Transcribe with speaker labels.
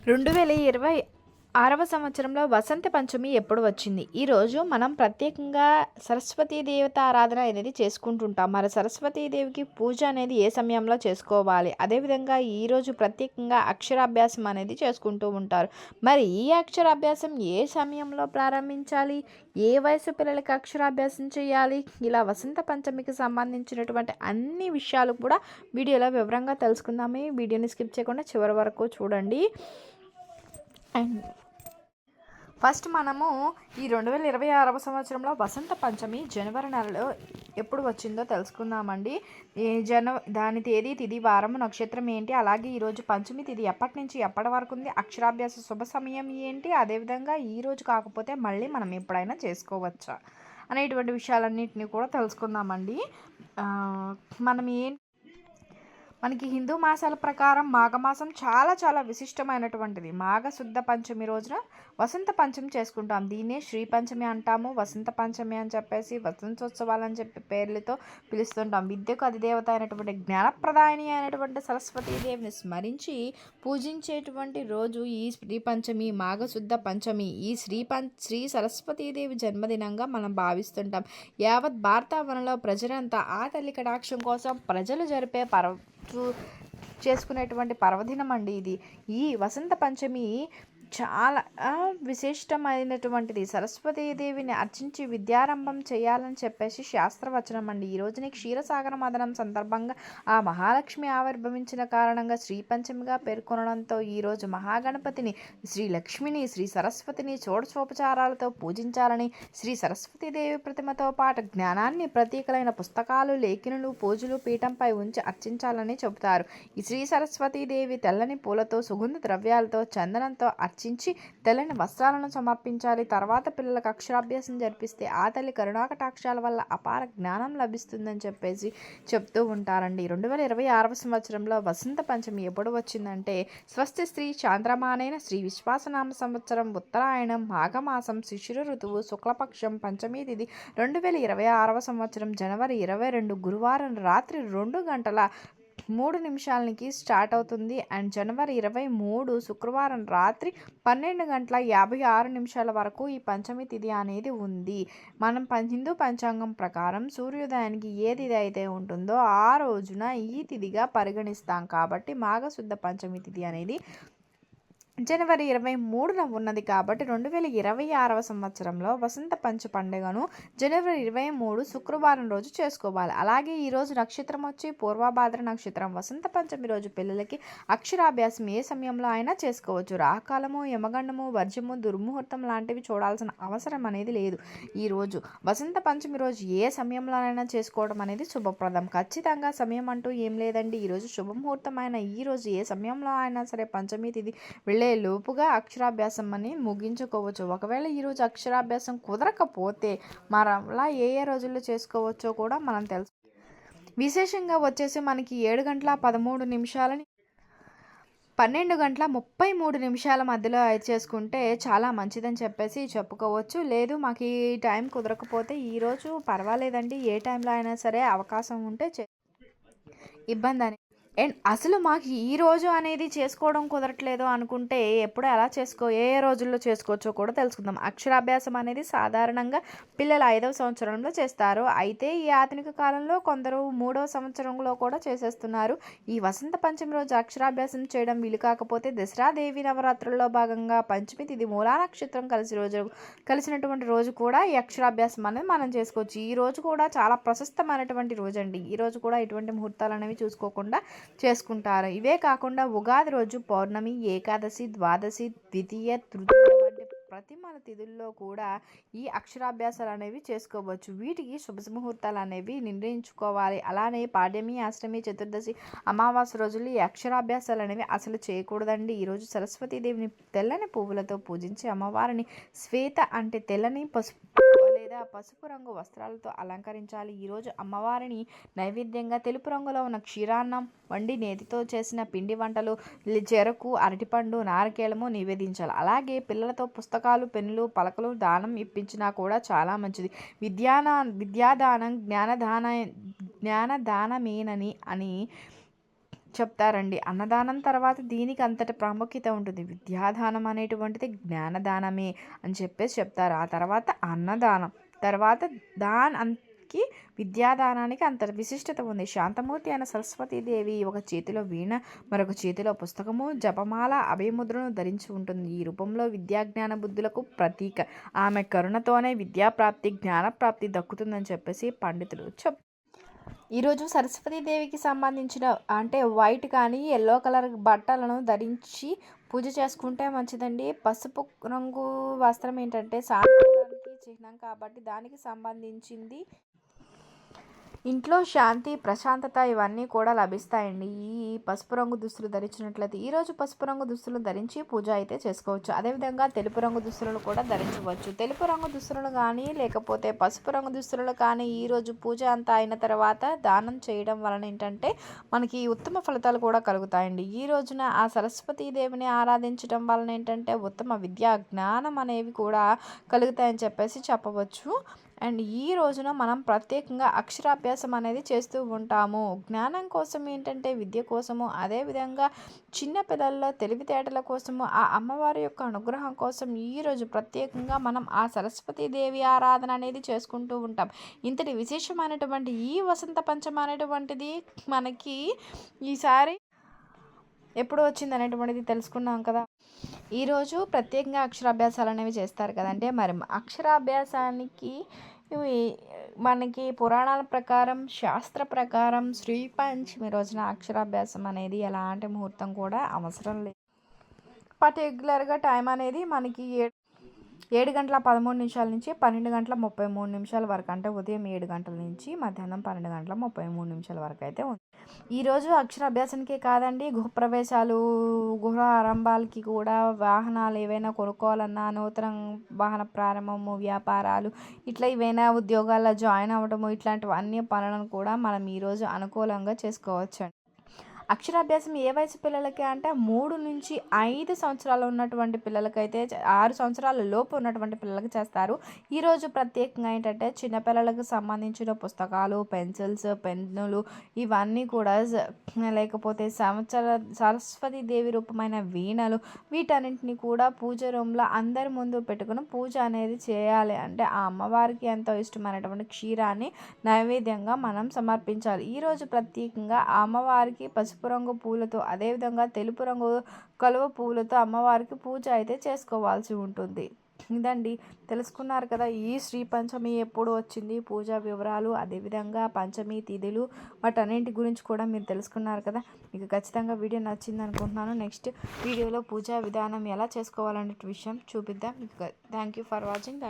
Speaker 1: 2026వ సంవత్సరంలో వసంత పంచమి ఎప్పుడు వచ్చింది? ఈరోజు మనం ప్రత్యేకంగా సరస్వతీ దేవత ఆరాధన అనేది చేసుకుంటుంటాం. మరి సరస్వతీదేవికి పూజ అనేది ఏ సమయంలో చేసుకోవాలి? అదేవిధంగా ఈరోజు ప్రత్యేకంగా అక్షరాభ్యాసం అనేది చేసుకుంటూ ఉంటారు. మరి ఈ అక్షరాభ్యాసం ఏ సమయంలో ప్రారంభించాలి? ఏ వయసు పిల్లలకి అక్షరాభ్యాసం చేయాలి? ఇలా వసంత పంచమికి సంబంధించినటువంటి అన్ని విషయాలు కూడా వీడియోలో వివరంగా తెలుసుకుందాము. ఈ వీడియోని స్కిప్ చేయకుండా చివరి వరకు చూడండి. అండ్ ఫస్ట్ మనము ఈ 2026వ సంవత్సరంలో వసంత పంచమి జనవరి నెలలో ఎప్పుడు వచ్చిందో తెలుసుకుందామండి. దాని తేదీ, తిథి, వారము, నక్షత్రం ఏంటి, అలాగే ఈరోజు పంచమి తిథి ఎప్పటి నుంచి ఎప్పటి వరకు ఉంది, అక్షరాభ్యాస శుభ సమయం ఏంటి, అదేవిధంగా ఈరోజు కాకపోతే మళ్ళీ మనం ఎప్పుడైనా చేసుకోవచ్చా అనేటువంటి విషయాలన్నింటినీ కూడా తెలుసుకుందామండి. మనం మనకి హిందూ మాసాల ప్రకారం మాఘమాసం చాలా విశిష్టమైనటువంటిది. మాఘ శుద్ధ పంచమి రోజున వసంత పంచమి చేసుకుంటాం. దీన్నే శ్రీ పంచమి అంటాము. వసంత పంచమి అని చెప్పేసి వసంతోత్సవాలు అని చెప్పి పేర్లతో పిలుస్తుంటాం. విద్యకు అధిదేవత అయినటువంటి జ్ఞానప్రదాయిని అయినటువంటి సరస్వతీదేవిని స్మరించి పూజించేటువంటి రోజు ఈ శ్రీ పంచమి, మాఘశుద్ధ పంచమి. ఈ శ్రీ సరస్వతీదేవి జన్మదినంగా మనం భావిస్తుంటాం. యావత్ భారతావనంలో ప్రజలంతా ఆ తల్లి కటాక్షం కోసం ప్రజలు జరిపే చేసుకునేటువంటి పర్వదినం అండి ఇది. ఈ వసంత పంచమి చాలా విశిష్టమైనటువంటిది. సరస్వతీదేవిని అర్చించి విద్యారంభం చేయాలని చెప్పేసి శాస్త్రవచనం అండి. ఈ రోజుని క్షీరసాగర మదనం సందర్భంగా ఆ మహాలక్ష్మి ఆవిర్భవించిన కారణంగా శ్రీ పంచమిగా పేర్కొనడంతో ఈరోజు మహాగణపతిని, శ్రీ లక్ష్మిని, శ్రీ సరస్వతిని షోడశోపచారాలతో పూజించాలని, శ్రీ సరస్వతీదేవి ప్రతిమతో పాటు జ్ఞానాన్ని ప్రతీకలైన పుస్తకాలు, లేఖనులు, పూజలు పీఠంపై ఉంచి అర్చించాలని చెబుతారు. ఈ శ్రీ సరస్వతీదేవి తెల్లని పూలతో, సుగంధ ద్రవ్యాలతో, చందనంతో అర్చించి తెల్లని వస్త్రాలను సమర్పించాలి. తర్వాత పిల్లలకు అక్షరాభ్యాసం జరిపిస్తే ఆ తల్లి కరుణాకటాక్షాల వల్ల అపార జ్ఞానం లభిస్తుందని చెప్పేసి చెప్తూ ఉంటారండి. 2026వ సంవత్సరంలో వసంత పంచమి ఎప్పుడు వచ్చిందంటే స్వస్తి శ్రీ చాంద్రమానైన శ్రీ విశ్వాసనామ సంవత్సరం ఉత్తరాయణం మాఘమాసం శిశిర ఋతువు శుక్లపక్షం పంచమీ తిథి 2026వ సంవత్సరం జనవరి 22 గురువారం రాత్రి 2:03 స్టార్ట్ అవుతుంది. అండ్ జనవరి 23 శుక్రవారం రాత్రి 12:56 వరకు ఈ పంచమి తిథి అనేది ఉంది. మనం హిందూ పంచాంగం ప్రకారం సూర్యోదయానికి ఏ తిథి అయితే ఉంటుందో ఆ రోజున ఈ తిథిగా పరిగణిస్తాం. కాబట్టి మాఘశుద్ధ పంచమి తిథి అనేది జనవరి 23న ఉన్నది. కాబట్టి 2026వ సంవత్సరంలో వసంత పంచ పండుగను జనవరి 23 శుక్రవారం రోజు చేసుకోవాలి. అలాగే ఈరోజు నక్షత్రం వచ్చి పూర్వభాద్ర నక్షత్రం. వసంత పంచమి రోజు పిల్లలకి అక్షరాభ్యాసం ఏ సమయంలో అయినా చేసుకోవచ్చు. రాహకాలము, యమగండము, వర్జము, దుర్ముహూర్తం లాంటివి చూడాల్సిన అవసరం అనేది లేదు. ఈరోజు వసంత పంచమి రోజు ఏ సమయంలోనైనా చేసుకోవడం అనేది శుభప్రదం. ఖచ్చితంగా సమయం అంటూ ఏం లేదండి. ఈరోజు శుభముహూర్తమైన ఈరోజు ఏ సమయంలో అయినా సరే పంచమి తిథి లోపుగా అక్షరాభ్యాసం అని ముగించుకోవచ్చు. ఒకవేళ ఈరోజు అక్షరాభ్యాసం కుదరకపోతే మరలా ఏ రోజుల్లో చేసుకోవచ్చో కూడా మనం తెలుసు. విశేషంగా వచ్చేసి మనకి 7:13 12:33 మధ్యలో చేసుకుంటే చాలా మంచిదని చెప్పేసి చెప్పుకోవచ్చు. లేదు మాకు ఈ టైం కుదరకపోతే ఈరోజు పర్వాలేదండి, ఏ టైంలో అయినా సరే అవకాశం ఉంటే ఇబ్బంది అని. అండ్ అసలు మాకు ఈ రోజు అనేది చేసుకోవడం కుదరట్లేదు అనుకుంటే ఎప్పుడు ఎలా ఏ రోజుల్లో చేసుకోవచ్చో కూడా తెలుసుకుందాం. అక్షరాభ్యాసం అనేది సాధారణంగా పిల్లలు 5వ సంవత్సరంలో చేస్తారు. అయితే ఈ ఆధునిక కాలంలో కొందరు 3వ సంవత్సరంలో కూడా చేసేస్తున్నారు. ఈ వసంత పంచమి రోజు అక్షరాభ్యాసం చేయడం వీలు కాకపోతే దసరా దేవి నవరాత్రుల్లో భాగంగా పంచమి తిథి మూలా నక్షత్రం కలిసినటువంటి రోజు కూడా ఈ అక్షరాభ్యాసం అనేది మనం చేసుకోవచ్చు. ఈ రోజు కూడా చాలా ప్రశస్తమైనటువంటి రోజు అండి. ఈ రోజు కూడా ఎటువంటి ముహూర్తాలు అనేవి చూసుకోకుండా చేసుకుంటారు. ఇవే కాకుండా ఉగాది రోజు పౌర్ణమి, ఏకాదశి, ద్వాదశి, ద్వితీయ, తృతీయ వంటి ప్రతిమల తిథుల్లో కూడా ఈ అక్షరాభ్యాసాలు అనేవి చేసుకోవచ్చు. వీటికి శుభముహూర్తాలు అనేవి నిర్ణయించుకోవాలి. అలానే పాడ్యమి, అష్టమి, చతుర్దశి, అమావాస్య రోజులు ఈ అక్షరాభ్యాసాలు అనేవి అసలు చేయకూడదండి. ఈరోజు సరస్వతీదేవిని తెల్లని పువ్వులతో పూజించి అమ్మవారిని శ్వేత అంటే తెల్లని, పసుపు రంగు వస్త్రాలతో అలంకరించాలి. ఈరోజు అమ్మవారిని నైవేద్యంగా తెలుపు రంగులో ఉన్న క్షీరాన్నం వండి నేతితో చేసిన పిండి వంటలు, చెరకు, అరటిపండు, నారికేళము నివేదించాలి. అలాగే పిల్లలతో పుస్తకాలు, పెన్నులు, పలకలు దానం ఇప్పించినా కూడా చాలా మంచిది. విద్యాదానం జ్ఞానదానమేనని చెప్తారండి. అన్నదానం తర్వాత దీనికి అంతటి ప్రాముఖ్యత ఉంటుంది. విద్యాదానం అనేటువంటిది జ్ఞానదానమే అని చెప్పేసి చెప్తారు. ఆ తర్వాత అన్నదానం, తర్వాత దానికి విద్యాదానానికి అంత విశిష్టత ఉంది. శాంతమూర్తి అయిన సరస్వతీదేవి ఒక చేతిలో వీణ, మరొక చేతిలో పుస్తకము, జపమాల, అభయముద్రను ధరించి ఉంటుంది. ఈ రూపంలో విద్యాజ్ఞాన బుద్ధులకు ప్రతీక. ఆమె కరుణతోనే విద్యాప్రాప్తి, జ్ఞానప్రాప్తి దక్కుతుందని చెప్పేసి పండితులు ఈరోజు సరస్వతీదేవికి సంబంధించిన అంటే వైట్ కానీ ఎల్లో కలర్ బట్టలను ధరించి పూజ చేసుకుంటే మంచిదండి. పసుపు రంగు వస్త్రం ఏంటంటే సాంప్రదాయానికి చిహ్నం కాబట్టి దానికి సంబంధించింది. ఇంట్లో శాంతి, ప్రశాంతత ఇవన్నీ కూడా లభిస్తాయండి ఈ పసుపు రంగు దుస్తులు ధరించినట్లయితే. ఈరోజు పసుపు రంగు దుస్తులు ధరించి పూజ అయితే చేసుకోవచ్చు. అదేవిధంగా తెలుపు రంగు దుస్తులను కూడా ధరించవచ్చు. తెలుపు రంగు దుస్తులను కానీ లేకపోతే పసుపు రంగు దుస్తులను కానీ ఈరోజు పూజ అంతా అయిన తర్వాత దానం చేయడం వలన ఏంటంటే మనకి ఉత్తమ ఫలితాలు కూడా కలుగుతాయండి. ఈ రోజున ఆ సరస్వతీదేవిని ఆరాధించడం వలన ఏంటంటే ఉత్తమ విద్యా జ్ఞానం అనేవి కూడా కలుగుతాయని చెప్పేసి చెప్పవచ్చు. అండ్ ఈ రోజున మనం ప్రత్యేకంగా అక్షరాభ్యాసం అనేది చేస్తూ ఉంటాము. జ్ఞానం కోసం ఏంటంటే విద్య కోసము, అదేవిధంగా చిన్న పిల్లల్లో తెలివితేటల కోసము, ఆ అమ్మవారి యొక్క అనుగ్రహం కోసం ఈరోజు ప్రత్యేకంగా మనం ఆ సరస్వతీదేవి ఆరాధన అనేది చేసుకుంటూ ఉంటాం. ఇంతటి విశేషమైనటువంటి ఈ వసంత పంచమి అనేటువంటిది మనకి ఈసారి ఎప్పుడు వచ్చింది అనేటువంటిది తెలుసుకున్నాం కదా. ఈరోజు ప్రత్యేకంగా అక్షరాభ్యాసాలు అనేవి చేస్తారు కదంటే, మరి అక్షరాభ్యాసానికి మనకి పురాణాల ప్రకారం, శాస్త్ర ప్రకారం శ్రీ పంచమి రోజున అక్షరాభ్యాసం అనేది ఎలాంటి ముహూర్తం కూడా అవసరం లేదు. పర్టికులర్గా టైం అనేది మనకి 7:13 నుంచి 12:33 వరకు, అంటే ఉదయం 7 గంటల నుంచి మధ్యాహ్నం 12:33 వరకు అయితే ఉంది. ఈరోజు అక్షరాభ్యాసానికే కాదండి, గృహప్రవేశాలు, గృహ ఆరంభాలకి కూడా, వాహనాలు ఏవైనా కొనుక్కోవాలన్నా, నూతన వాహన ప్రారంభము, వ్యాపారాలు, ఇట్లా ఏవైనా ఉద్యోగాల్లో జాయిన్ అవ్వడము, ఇట్లాంటివన్నీ పనులను కూడా మనం ఈరోజు అనుకూలంగా చేసుకోవచ్చు. అక్షరాభ్యాసం ఏ వయసు పిల్లలకి అంటే 3 నుంచి 5 సంవత్సరాలు ఉన్నటువంటి పిల్లలకైతే 6 సంవత్సరాల లోపు ఉన్నటువంటి పిల్లలకి చేస్తారు. ఈరోజు ప్రత్యేకంగా ఏంటంటే చిన్నపిల్లలకు సంబంధించిన పుస్తకాలు, పెన్సిల్స్, పెన్నులు ఇవన్నీ కూడా లేకపోతే సరస్వతీదేవి రూపమైన వీణలు, వీటన్నింటినీ కూడా పూజ రూమ్లో అందరి ముందు పెట్టుకుని పూజ అనేది చేయాలి. అంటే ఆ అమ్మవారికి ఎంతో ఇష్టమైనటువంటి క్షీరాన్ని నైవేద్యంగా మనం సమర్పించాలి. ఈరోజు ప్రత్యేకంగా ఆ అమ్మవారికి పసుపు రంగు పూలతో, అదేవిధంగా తెలుపు రంగు కలువ పూలతో అమ్మవారికి పూజ అయితే చేసుకోవాల్సి ఉంటుంది. ఇదండి, తెలుసుకున్నారు కదా ఈ శ్రీ పంచమి ఎప్పుడు వచ్చింది, పూజా వివరాలు, అదేవిధంగా పంచమి తిథులు, వాటన్నింటి గురించి కూడా మీరు తెలుసుకున్నారు కదా. మీకు ఖచ్చితంగా వీడియో నచ్చింది అనుకుంటున్నాను. నెక్స్ట్ వీడియోలో పూజా విధానం ఎలా చేసుకోవాలనే విషయం చూపిద్దాం. మీకు థ్యాంక్ యూ ఫర్ వాచింగ్.